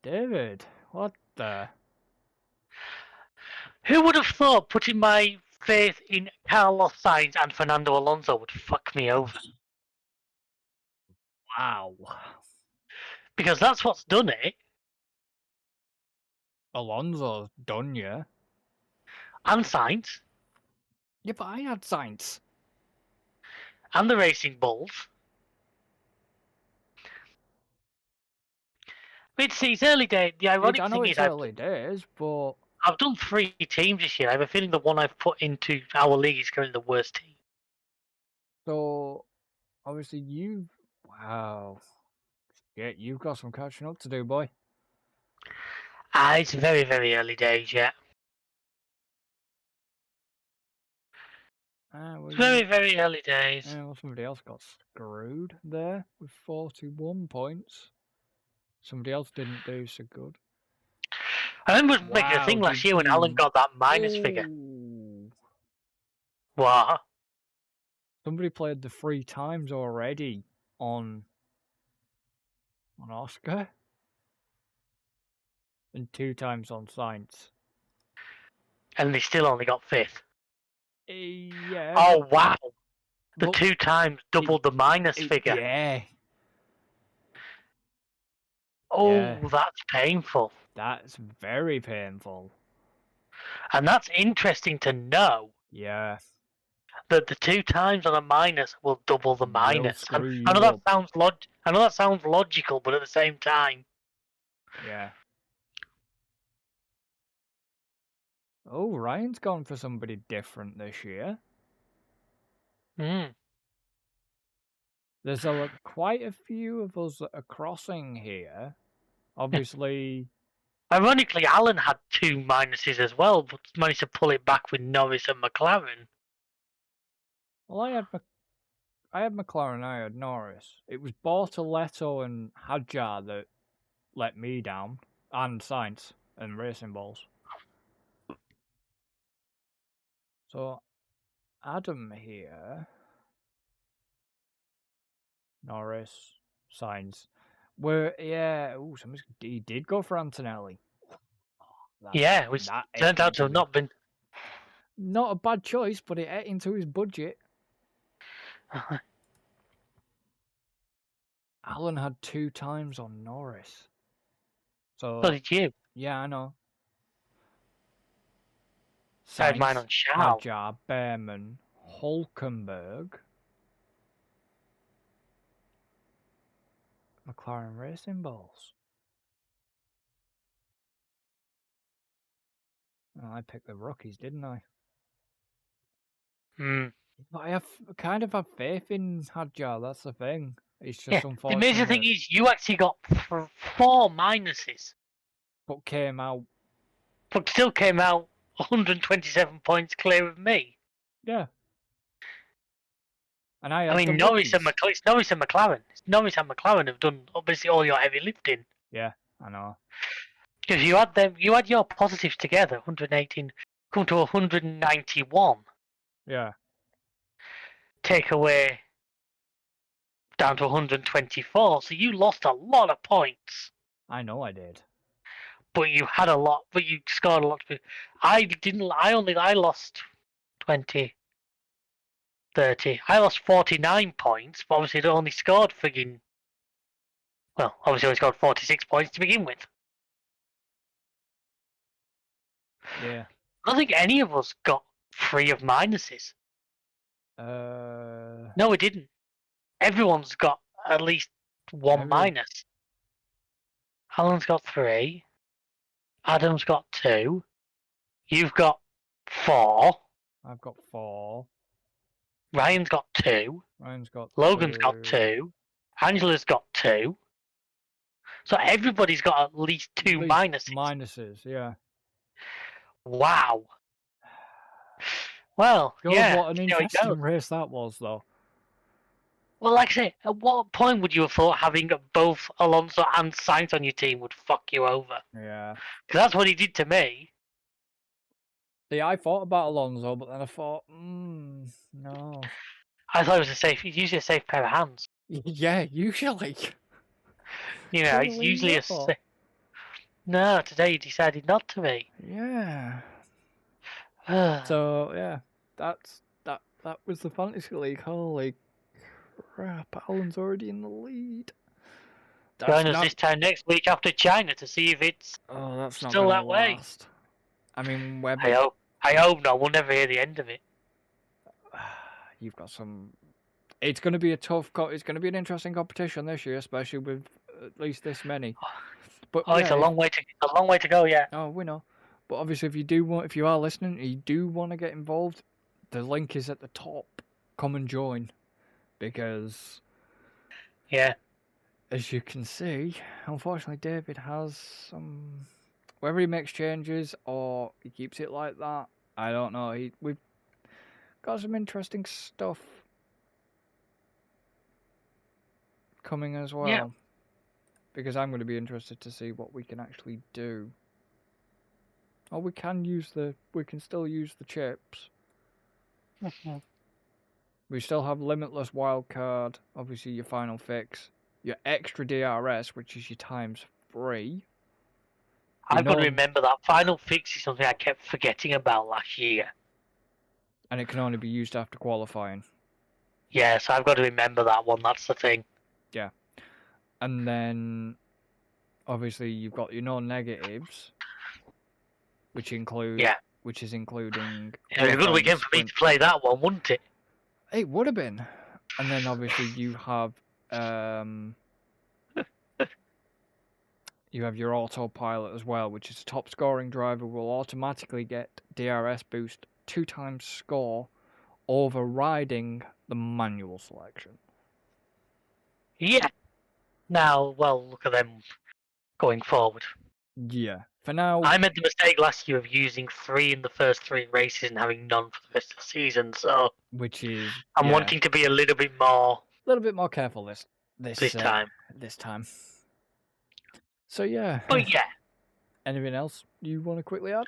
David, what the? Who would have thought putting my faith in Carlos Sainz and Fernando Alonso would fuck me over? Wow. Because that's what's done it. Alonso's done you. And Sainz. Yeah, but I had Sainz. And the Racing Bulls. It's early days. The ironic I know thing it's is early days, but I've done 3 teams this year. I have a feeling the one I've put into our league is currently the worst team. so obviously wow. Yeah, you've got some catching up to do, boy. It's very, very early days yet. Well, It's very, very early days. well, somebody else got screwed there with 41 points. Somebody else didn't do so good. I remember making a thing last year when Alan got that minus figure. Ooh. What? Somebody played the 3 times already on Oscar and 2 times on Science. And they still only got 5th. Yeah. Oh, wow. The but 2 times doubled the minus figure. Yeah. Oh, Yeah. that's painful. That's very painful. And that's interesting to know. Yeah. That the 2 times on a minus will double the minus. I screw know you that up. sounds I know that sounds logical, but at the same time, Yeah. Oh, Ryan's gone for somebody different this year. There's quite a few of us that are crossing here. Obviously, ironically, Alan had 2 minuses as well, but managed to pull it back with Norris and McLaren. well, I had McLaren, I had Norris. It was Bortoletto and Hadjar that let me down, and Sainz and Racing Balls. So, Adam here, Norris, Sainz. He did go for Antonelli. Yeah, which turned out to have not been. Not a bad choice, but it ate into his budget. Alan had 2 times on Norris. So did you? Yeah, I know. I had mine on Charles. Hadjar, Behrman, Hulkenberg, McLaren Racing Balls. Oh, I picked the rookies, didn't I? But I kind of have faith in Hadjar, that's the thing. It's just unfortunate. The amazing thing is, you actually got 4 minuses. But came out. But still came out 127 points clear of me. Yeah. And I mean, Norris and McLaren. Norris and McLaren have done obviously all your heavy lifting. Yeah, I know. Because you had your positives together, 118, come to 191. Yeah. Take away down to 124, so you lost a lot of points. I know I did. But you had a lot, but you scored a lot. I didn't, I lost 20, 30. I lost 49 points, but obviously I only scored obviously only scored 46 points to begin with. Yeah. I don't think any of us got free of minuses. No, we didn't. Everyone's got at least 1 minus. Alan's got 3. Adam's got 2. You've got 4. I've got 4. Ryan's got 2. Logan's got 2. Angela's got 2. So everybody's got at least 2 minuses. Minuses, yeah. Wow. Well, what an interesting race that was, though. Well, like I say, at what point would you have thought having both Alonso and Sainz on your team would fuck you over? Yeah. Because that's what he did to me. See, I thought about Alonso, but then I thought, no. I thought it was usually a safe pair of hands. Yeah, usually. You know, it's usually a safe. No, today he decided not to be. Yeah. So yeah, that was the Fantasy League. Holy crap! Alan's already in the lead. Join us this time next week after China to see if it's that's not still that way. Last. I mean, I hope not. We'll never hear the end of it. You've got some. It's going to be a tough. It's going to be an interesting competition this year, especially with at least this many. But it's a long way to go. Yeah. Oh, we know. But obviously, if you are listening, and you do want to get involved, the link is at the top. Come and join, because as you can see, unfortunately, David has some. Whether he makes changes or he keeps it like that, I don't know. got some interesting stuff coming as well. Yeah. Because I'm going to be interested to see what we can actually do. Oh, we can still use the chips. We still have Limitless Wildcard, obviously your Final Fix, your extra DRS, which is your times 3. I've got to remember that Final Fix is something I kept forgetting about last year. And it can only be used after qualifying. Yeah, so I've got to remember that one, that's the thing. Yeah. And then, obviously, you've got your non-negatives, which is including... It was a good weekend for me to play that one, wouldn't it? It would have been. And then, obviously, you have... you have your autopilot as well, which is a top scoring driver will automatically get DRS boost 2 times score, overriding the manual selection. Yeah. Now, well, look at them going forward. Yeah. For now... I made the mistake last year of using 3 in the first 3 races and having none for the rest of the season, so... Which is... I'm wanting to be a little bit more... A little bit more careful this time. This time. So, yeah. But yeah. Anything else you want to quickly add?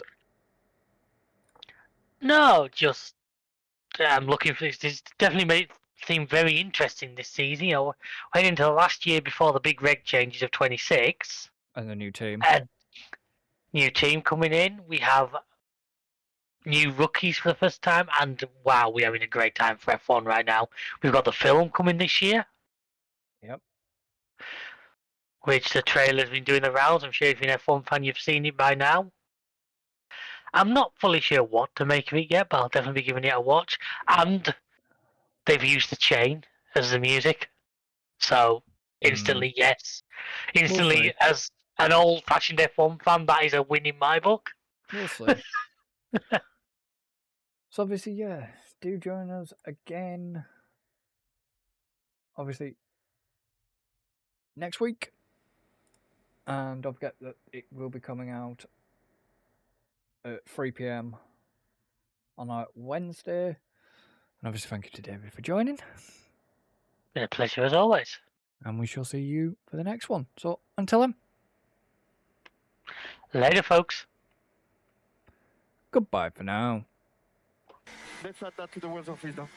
No, just... I'm looking for this. This definitely made it seem very interesting this season. You know, we're heading into the last year before the big reg changes of 26. And the new team. And new team coming in. We have new rookies for the first time. And wow, we're having a great time for F1 right now. We've got the film coming this year. Yep. Which the trailer's been doing the rounds. I'm sure if you're an F1 fan, you've seen it by now. I'm not fully sure what to make of it yet, but I'll definitely be giving it a watch. And they've used the chain as the music. So, instantly, yes. Instantly, as an old-fashioned F1 fan, that is a win in my book. We'll see. So, obviously, yeah, do join us again. Obviously, next week. And don't forget that it will be coming out at 3 PM on a Wednesday. And obviously, thank you to David for joining. Been a pleasure as always. And we shall see you for the next one. So, until then. Later, folks. Goodbye for now. Let's add that to the words of wisdom.